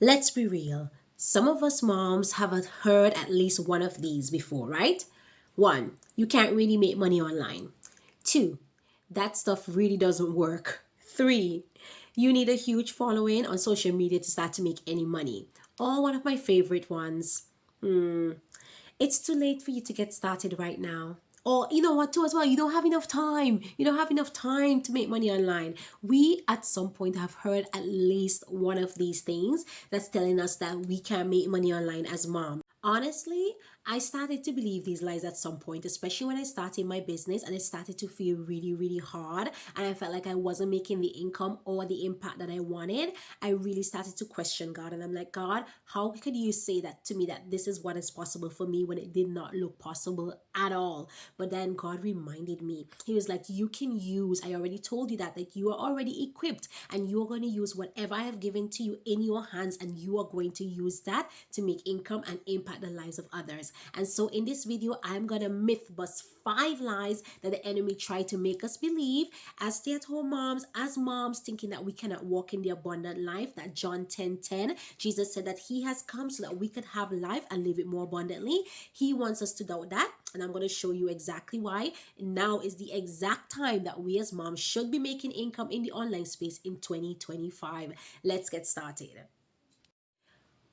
Let's be real. Some of us moms have heard at least one of these before, right? One, you can't really make money online. Two, that stuff really doesn't work. Three, you need a huge following on social media to start to make any money. Or one of my favorite ones, it's too late for you to get started right now. Or you know what too as well, you don't have enough time. You don't have enough time to make money online. We at some point have heard at least one of these things that's telling us that we can make money online as mom. Honestly, I started to believe these lies at some point, especially when I started my business and it started to feel really, really hard. And I felt like I wasn't making the income or the impact that I wanted. I really started to question God. And I'm like, God, how could you say that to me that this is what is possible for me when it did not look possible at all? But then God reminded me, He was like, you can use, I already told you that you are already equipped and you are going to use whatever I have given to you in your hands and you are going to use that to make income and impact the lives of others. And so in this video, I'm going to myth bust 5 lies that the enemy tried to make us believe as stay-at-home moms, as moms, thinking that we cannot walk in the abundant life that John 10:10, Jesus said that He has come so that we could have life and live it more abundantly. He wants us to doubt that, and I'm going to show you exactly why. Now is the exact time that we as moms should be making income in the online space in 2025. Let's get started.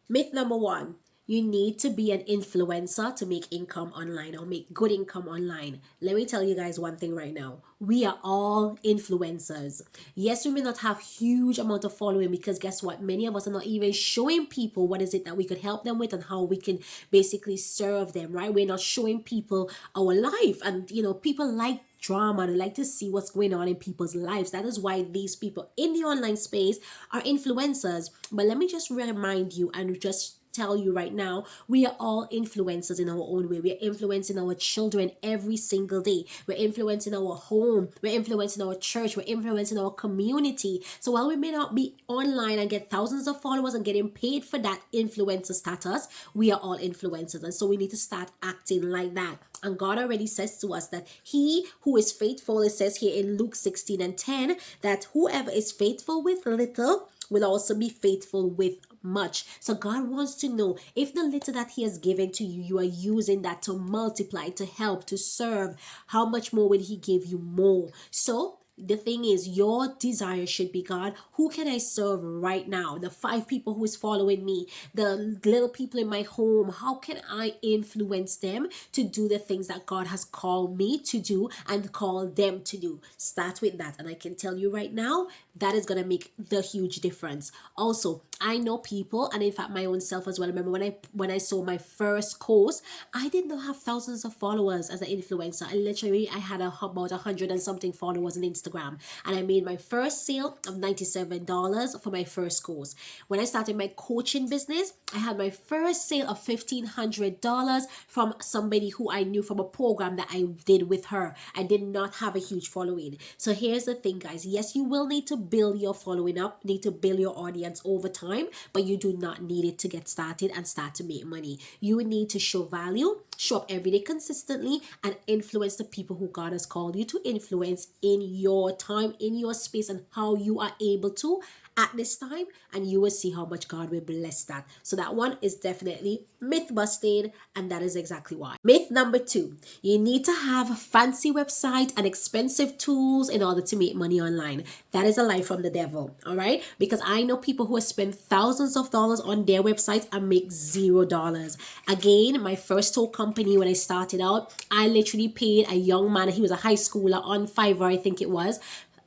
Myth number one, you need to be an influencer to make income online or make good income online. Let me tell you guys one thing right now. We are all influencers. Yes, we may not have huge amount of following because guess what? Many of us are not even showing people what is it that we could help them with and how we can basically serve them, right? We're not showing people our life. And people like drama. They like to see what's going on in people's lives. That is why these people in the online space are influencers. But let me just remind you and just tell you right now, we are all influencers in our own way. We're influencing our children every single day. We're influencing our home. We're influencing our church. We're influencing our community. So while we may not be online and get thousands of followers and getting paid for that influencer status, we are all influencers. And so we need to start acting like that. And God already says to us that He who is faithful, it says here in Luke 16:10, that whoever is faithful with little will also be faithful with much. So God wants to know if the little that He has given to you, you are using that to multiply, to help, to serve. How much more will He give you more? So the thing is, your desire should be, God, who can I serve right now? The 5 people who is following me, the little people in my home, how can I influence them to do the things that God has called me to do and called them to do? Start with that. And I can tell you right now, that is going to make the huge difference. Also, I know people, and in fact my own self as well. I remember when I saw my first course, I did not have thousands of followers as an influencer. I had about 100 and something followers on Instagram, and I made my first sale of $97 for my first course. When I started my coaching business, I had my first sale of $1,500 from somebody who I knew from a program that I did with her. I did not have a huge following. So here's the thing, guys. Yes, you will need to build your following up, need to build your audience over time, but you do not need it to get started and start to make money. You need to show value, show up every day consistently, and influence the people who God has called you to influence in your time, in your space, and how you are able to at this time, and you will see how much God will bless that. So that one is definitely myth busted, and that is exactly why. Myth number two, you need to have a fancy website and expensive tools in order to make money online. That is a lie from the devil, all right? Because I know people who have spent thousands of dollars on their websites and make $0. Again, my first tool company, when I started out, I literally paid a young man, he was a high schooler, on Fiverr, I think it was.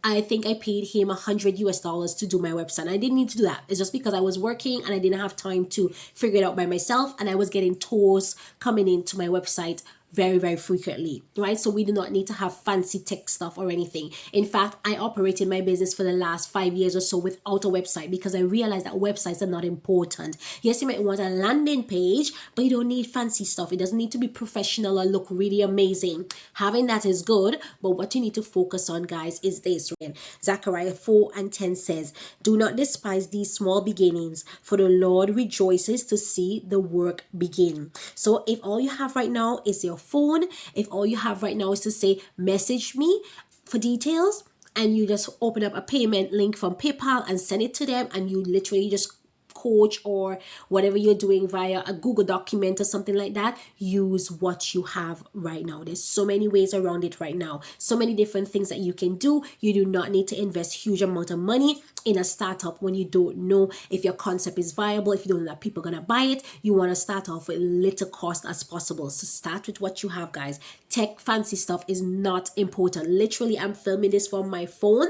I think I paid him $100 to do my website. I didn't need to do that. It's just because I was working and I didn't have time to figure it out by myself, and I was getting tours coming into my website very, very frequently, right? So we do not need to have fancy tech stuff or anything. In fact, I operated my business for the last 5 years or so without a website because I realized that websites are not important. Yes, you might want a landing page, but you don't need fancy stuff. It doesn't need to be professional or look really amazing. Having that is good, but what you need to focus on, guys, is this. Zechariah 4:10 says, "Do not despise these small beginnings, for the Lord rejoices to see the work begin." So if all you have right now is your phone, if all you have right now is to say message me for details, and you just open up a payment link from PayPal and send it to them, and you literally just coach or whatever you're doing via a Google document or something like that, use what you have right now. There's so many ways around it right now, so many different things that you can do. You do not need to invest huge amount of money in a startup when you don't know if your concept is viable, if you don't know that people are gonna buy it. You want to start off with little cost as possible. So start with what you have, guys. Tech fancy stuff is not important. Literally, I'm filming this from my phone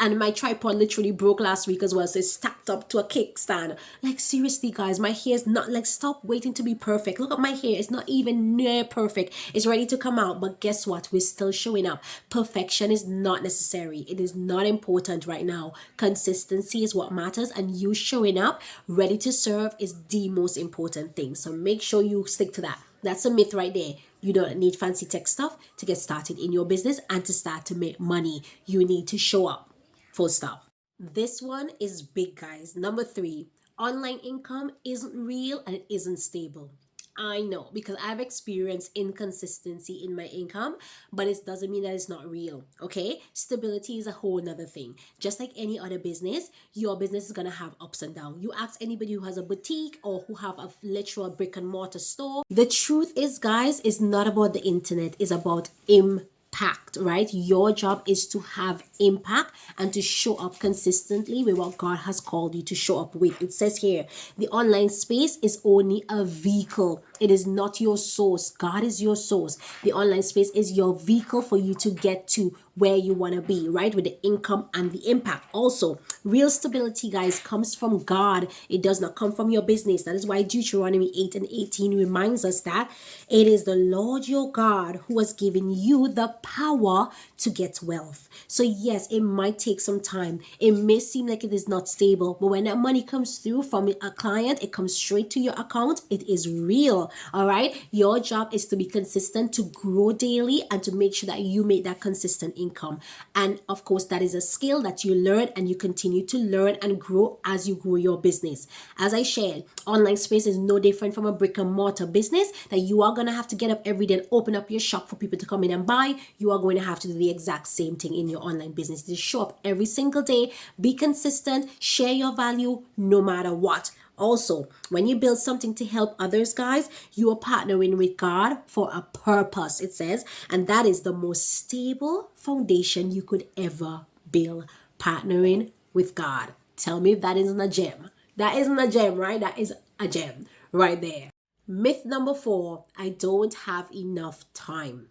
and my tripod literally broke last week as well, so it's stacked up to a kickstand. Like, seriously, guys, my hair is not, like, stop waiting to be perfect. Look at my hair, it's not even near perfect. It's ready to come out, but guess what, we're still showing up. Perfection is not necessary. It is not important right now. Consistency is what matters, and you showing up ready to serve is the most important thing. So make sure you stick to that. That's a myth right there. You don't need fancy tech stuff to get started in your business and to start to make money. You need to show up. Full stop. This one is big, guys. Number 3, online income isn't real and it isn't stable. I know, because I've experienced inconsistency in my income, but it doesn't mean that it's not real. Okay, stability is a whole nother thing. Just like any other business, your business is gonna have ups and downs. You ask anybody who has a boutique or who have a literal brick and mortar store. The truth is, guys, it's not about the internet, it's about impact, right? Your job is to have impact and to show up consistently with what God has called you to show up with. It says here, the online space is only a vehicle. It is not your source. God is your source. The online space is your vehicle for you to get to where you want to be, right? With the income and the impact. Also, real stability, guys, comes from God. It does not come from your business. That is why Deuteronomy 8:18 reminds us that it is the Lord your God who has given you the power to get wealth. So yes, it might take some time. It may seem like it is not stable, but when that money comes through from a client, it comes straight to your account. It is real. All right. Your job is to be consistent, to grow daily, and to make sure that you make that consistent income. And of course, that is a skill that you learn and you continue to learn and grow as you grow your business. As I shared, online space is no different from a brick and mortar business that you are going to have to get up every day and open up your shop for people to come in and buy. You are going to have to do the exact same thing in your online business. Just show up every single day, be consistent, share your value no matter what. Also, when you build something to help others, guys, you are partnering with God for a purpose, it says, and that is the most stable foundation you could ever build. Partnering with God. Tell me if that isn't a gem. That isn't a gem, right? That is a gem right there. Myth number 4, I don't have enough time.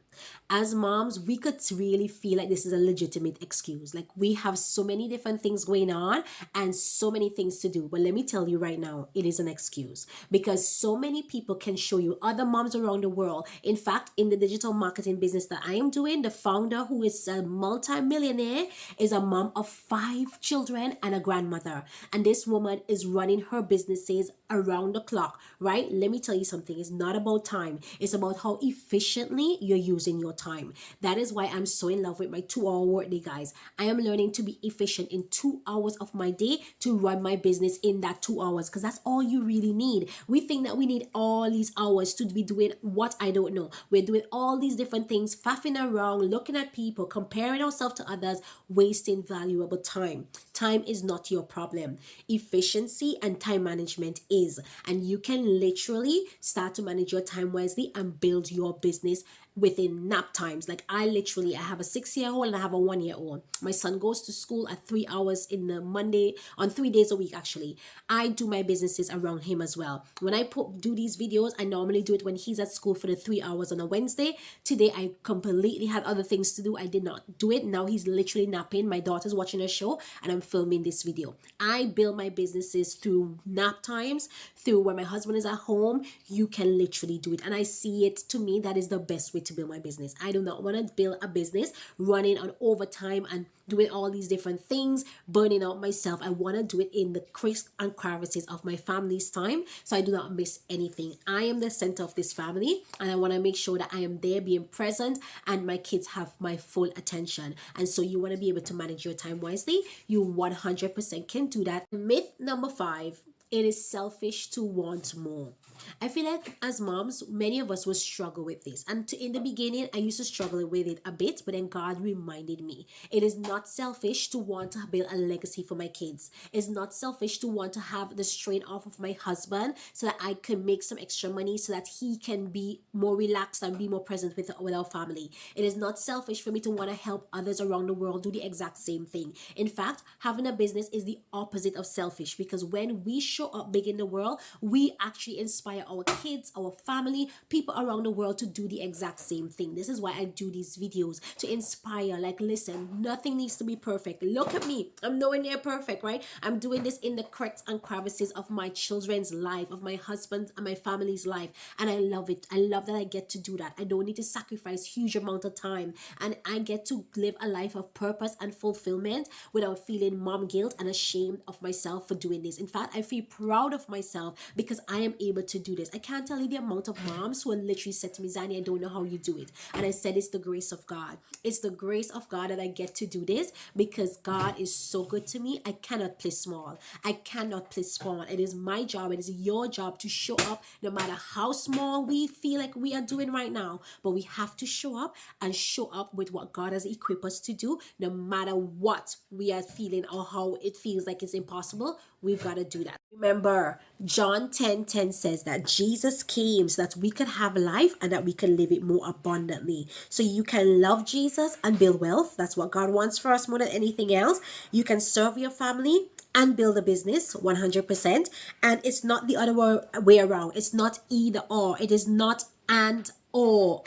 As moms, we could really feel like this is a legitimate excuse. Like, we have so many different things going on and so many things to do. But let me tell you right now, it is an excuse, because so many people can show you other moms around the world. In fact, in the digital marketing business that I am doing, the founder, who is a multi-millionaire, is a mom of 5 children and a grandmother. And this woman is running her businesses around the clock, right? Let me tell you something. It's not about time. It's about how efficiently you're using your time. That is why I'm so in love with my 2-hour workday, guys. I am learning to be efficient in 2 hours of my day to run my business in that 2 hours, because that's all you really need. We think that we need all these hours to be doing what I don't know. We're doing all these different things, faffing around, looking at people, comparing ourselves to others, wasting valuable time. Time is not your problem. Efficiency and time management is. And you can literally start to manage your time wisely and build your business within nap times. Like, I have a 6-year-old and I have a 1-year-old. My son goes to school at 3 hours in the Monday, on 3 days a week actually. I do my businesses around him as well. When I do these videos, I normally do it when he's at school for the 3 hours on a Wednesday. Today I completely had other things to do. I did not do it. Now he's literally napping. My daughter's watching a show and I'm filming this video. I build my businesses through nap times, through when my husband is at home. You can literally do it, and I see it. To me, that is the best way to build my business. I do not want to build a business running on overtime and doing all these different things, burning out myself. I want to do it in the cracks and crevices of my family's time, so I do not miss anything. I am the center of this family, and I want to make sure that I am there being present and my kids have my full attention. And so you want to be able to manage your time wisely. You 100% can do that. Myth number 5 It is selfish to want more. I feel like as moms, many of us will struggle with this. And in the beginning, I used to struggle with it a bit, but then God reminded me it is not selfish to want to build a legacy for my kids. It's not selfish to want to have the strain off of my husband so that I can make some extra money so that he can be more relaxed and be more present with our family. It is not selfish for me to want to help others around the world do the exact same thing. In fact, having a business is the opposite of selfish, because when we show up big in the world, we actually inspire our kids, our family, people around the world to do the exact same thing. This is why I do these videos, to inspire. Like, listen, nothing needs to be perfect. Look at me, I'm nowhere near perfect, right? I'm doing this in the cracks and crevices of my children's life, of my husband's and my family's life, and I love it. I love that I get to do that. I don't need to sacrifice huge amount of time, and I get to live a life of purpose and fulfillment without feeling mom guilt and ashamed of myself for doing this. In fact, I feel proud of myself because I am able to do this. I can't tell you the amount of moms who are literally said to me, Zani, I don't know how you do it. And I said, it's the grace of God. It's the grace of God that I get to do this, because God is so good to me. I cannot play small. I cannot play small. It is my job. It is your job to show up no matter how small we feel like we are doing right now. But we have to show up and show up with what God has equipped us to do, no matter what we are feeling or how it feels like it's impossible. We've got to do that. Remember, John 10:10 says that Jesus came so that we could have life and that we can live it more abundantly. So you can love Jesus and build wealth. That's what God wants for us more than anything else. You can serve your family and build a business 100%. And it's not the other way around. It's not either or. It is not and or.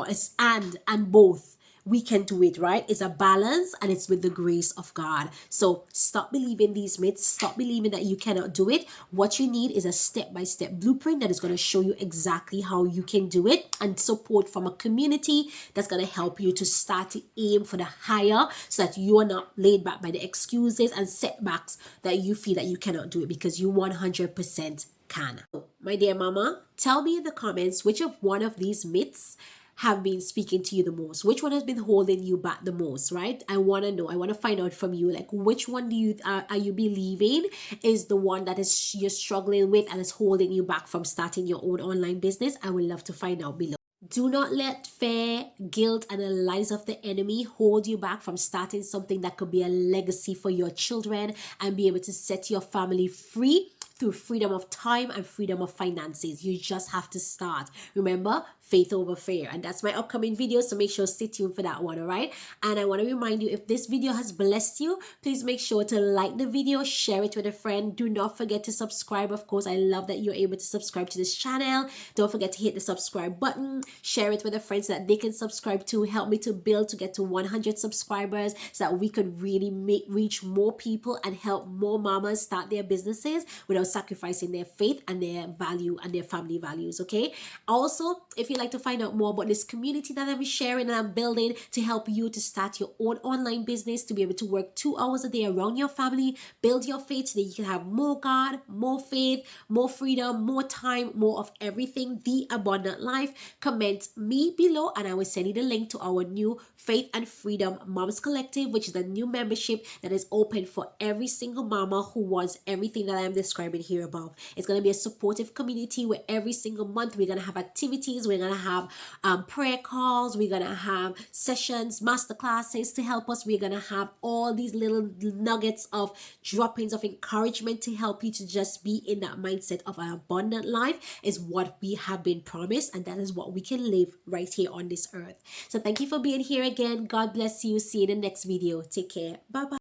It's and both. We can do it, right? It's a balance, and it's with the grace of God. So stop believing these myths. Stop believing that you cannot do it. What you need is a step-by-step blueprint that is going to show you exactly how you can do it, and support from a community that's going to help you to start to aim for the higher, so that you are not laid back by the excuses and setbacks that you feel that you cannot do it, because you 100% can. My dear mama, tell me in the comments which of one of these myths have been speaking to you the most. Which one has been holding you back the most, right? I want to know. I want to find out from you, like, which one do you are you believing is the one that is you're struggling with and is holding you back from starting your own online business? I would love to find out below. Do not let fear, guilt, and the lies of the enemy hold you back from starting something that could be a legacy for your children and be able to set your family free through freedom of time and freedom of finances. You just have to start. Remember, faith over fear. And that's my upcoming video, so make sure to stay tuned for that one, all right? And I want to remind you, if this video has blessed you, please make sure to like the video, share it with a friend. Do not forget to subscribe. Of course, I love that you're able to subscribe to this channel. Don't forget to hit the subscribe button. Share it with a friend so that they can subscribe too. Help me to build to get to 100 subscribers so that we could really reach more people and help more mamas start their businesses without sacrificing their faith and their value and their family values, okay? Also, if you'd like to find out more about this community that I'm sharing and I'm building to help you to start your own online business, to be able to work 2 hours a day around your family, build your faith so that you can have more God, more faith, more freedom, more time, more of everything, the abundant life, comment me below and I will send you the link to our new Faith and Freedom Moms Collective, which is a new membership that is open for every single mama who wants everything that I am describing here above. It's going to be a supportive community where every single month we're going to have activities, we're going to have prayer calls, we're going to have sessions, master classes to help us. We're going to have all these little nuggets of droppings of encouragement to help you to just be in that mindset of an abundant life, is what we have been promised, and that is what we can live right here on this earth. So thank you for being here again. God bless you. See you in the next video. Take care. Bye bye.